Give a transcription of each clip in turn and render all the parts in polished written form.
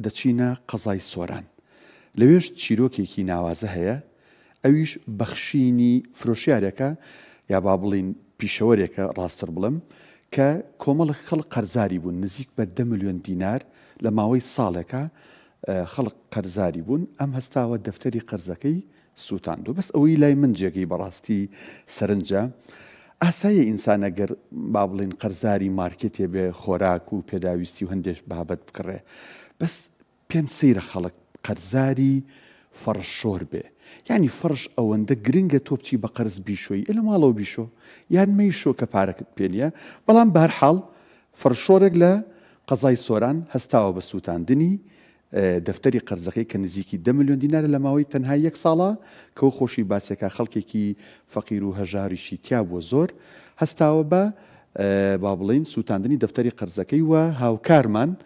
دەچینە قەزای سۆران. لەوێش چیرۆکێکی ناوازە هەیە، ئەویش بەخشینی فرۆشیارێکە یا با بڵین پیشەوەرێکە ڕاستتر بڵم کە کۆمەڵک خەڵک قەرزاری بوون نزیک بە 10 ملیۆن دینار لە ماوەی ساڵێکە خەڵک قەرزاری بوون. ئەم هەستاوە دەفتەری قەرزەکەی سووتاندوو. بەس ئەوەی لای من جێگەی بەڕاستی سەرنجە ئاسایە ئینسان ئەگەر با بڵین قەرزاری مارکێتێ بێ خۆراک و پێداویستی و هەندێک بابەت بکڕێ، بەس پێم سەیرە خەڵک قەرزاری فەڕشۆر بێ. یعنی فەرش ئەوەندە گرنگە تۆ بچی بە قەرز بیشۆی لە ماڵەوە بیشۆ یان مەیشۆ کە پارەکەت پێ نییە. بەڵام بەهەرحاڵ فەرشۆرێک لە قەزای سۆران هەستاوە بە سووتاندنی دەفتەری قەرزەکەی کە نزیکی 10 ملیۆن دینارە لە ماوەی تەنها 1 ساڵە کە و خۆشی باسێکە خەڵکێکی فەقیر و هەژاریشی تیا بووە زۆر هەستاوە بە با بڵین سووتاندنی دەفتەری قەرزەکەی و هاوکارمان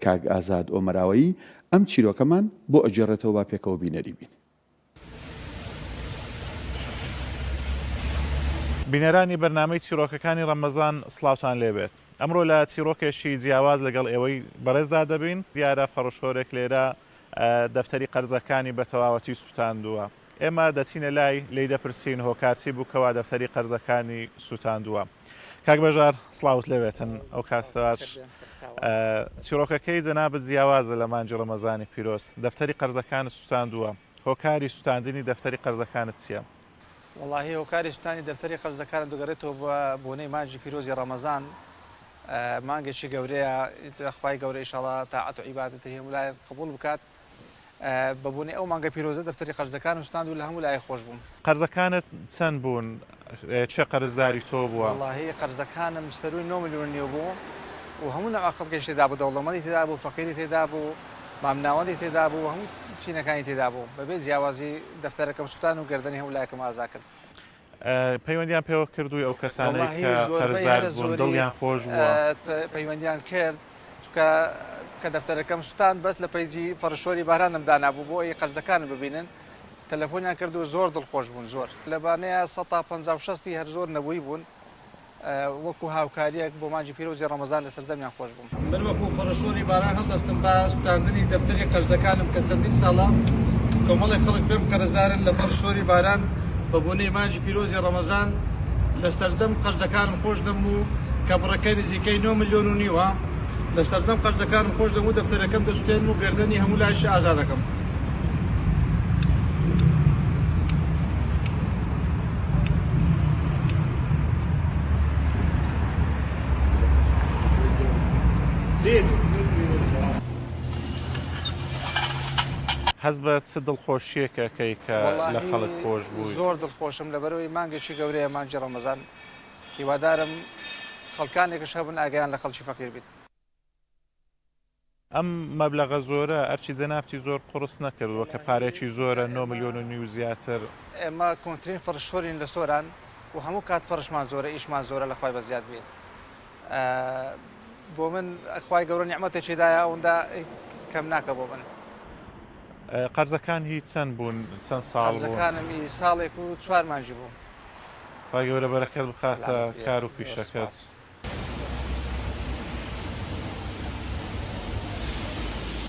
کاک ئازاد ئۆمەراوەیی ئەم چیرۆکەمان بۆ ئەجێڕێتەوە با پێکەوە بینەری بین. بینەرانی بەرنامەی چیرۆکەکانی ڕەمەزان سڵاوتان لێبێت. ئەمڕۆ لە چیرۆکێکی جیاواز لەگەڵ ئێوەی بەڕێزدا دەبین. دیارە فەڕۆشۆرێک لێرە دەفتەری قەرزەکانی بە تەواوەتی سووتاندووە. ئێمە دەچینە لای لی دەپرسین هۆکارچی بووکەوە دەفتەری قەرزەکانی سووتاندووە. کاک بەژار سڵاوت لەوێتن. ئەو کاستەواش چیرۆکەکەی جەنابەت جیاوازە لە مانجی ڕەمەزانی پیرۆز. دەفتەری قەرزەکانت سووتاندووە. هۆکاری سووتاندنی دەفتەری قەرزەکانت چییە؟ والله هۆکاری سووتانی دەفتەری قەرزەکانت دەگەڕێتەوە بە بۆنەی مانجی پیرۆزی ڕەمەزان. مانگێکی گەورەیە خوای گەورە ئینشاڵڵا تاعەت و عیبادەتی هەموو لای قبوڵ بکات. بە بوونی ئەو مانگە پیرۆزە دەفتەری قەرزەکان سووتاند و لە هەموو لای خۆش بووم. قەرزەکانت چەند بوون؟ چه قەرزداری تۆ بووە؟ والله قەرزەکانم سەروی 9 ملیۆن نیوە بوو و هەموو نەوە خەڵکیش تێدا بوو، دەوڵەمەندی تێدا بوو، فەقیری تێدا بوو، مامناوەندی تێدا بوو، هەموو چینەکانی تێدا بوو. بەبێ جیاوازی دەفتەرەکەم سووتان و گردنی هەموو لایەکەم ئازا کرد. پەیوەندیان پێوە کردووی ئەو کەسانەی کە قەرزدار بوون دڵیان خۆش بووە؟ پەیوەندیان کرد کە دەفتەرەکەم سووتان بەس لە پەیجی فەڕشۆری بارانم دانابوو بۆ ئەی قەرزەکانم ببینن. تەلەفۆنیان کرد و زۆر دڵخۆش بوون زۆر. لەبانەیە 150 هەر زۆر نەبووی بوون وەکو هاوکاریەک بۆ مانجی پیرۆزی ڕەمەزان لە سەرجەمیان خۆش بووم. من وەکو فەڕشۆری باران هەڵدەستم بە سووتاندنی دەفتەری قەرزەکانم کە چەندین ساڵە کۆمەڵی خەڵک بێم قەرزدارن لە فەڕشۆری باران بە بۆنەی مانجی پیرۆزی ڕەمەزان لە سەرجەم قەرزەکانم خۆش دەم و کە بڕەکەی نزیکەی 9 ملیۆن و نیوە لە سەرجەم قەرزەکانم خۆش دەم و دەفتەرەکەم دەسووتێنم و گردنی هەموو لایش ئازا دەکەم. هەز بە چ دڵخۆشیەکەکەی کە لە خەڵک خۆش بووی؟ زۆر دڵخۆشم لەبەرەوەی مانگێکی گەورەیە مانجی ڕەمەزان. هیوادارم خەڵکانێکش هەبن ئاگیان لە خەڵکی فەقیر بیت. ئەم مەبلەغە زۆرە ئەرچی جەنابتی زۆر قڕس نەکردووە کە پارێکی زۆرە 9 ملیۆن و نیو زیاتر. ئێمە کۆنتترین فەڕشۆرین لە سۆران و هەموو کات فەرشمان زۆرە ئیشمان زۆرە لە خوای بەزیاد بێت. بۆ من خوای گەورە نیعمەتێکیدایە ئەوەندا کەم ناکە بۆ من. قەرزەکان هی چەند بوون؟ چەند ساڵ بوون؟ قەرزەکانم 4 و 4 مانجی بوو. خوای گەورە بەرەکەت بخاتە کار و پیشەکەت.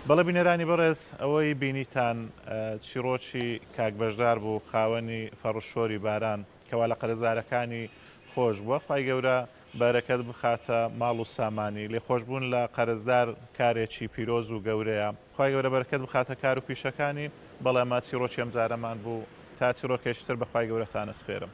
بەڵێ بینەرانی بەڕێز ئەوەی بینیتان چیرۆکی کاک بەژدار بوو خاوەنی فەڕشۆری باران کەوا لە قەرزدارەکانی خۆش بووە. خوای گەورە بەرەکەت بخاتە ماڵ و سامانی لێخۆشبوون لە قەرزدار کارێکی پیرۆز و گەورەیە. خوای گەورە بەرەکەت بخاتە کار و پیشەکانی. بەڵێ ئەمە چیرۆکی ئەم جارەمان بوو تا چیرۆکێشتر بەخوای گەورەتان ئەسپێرم.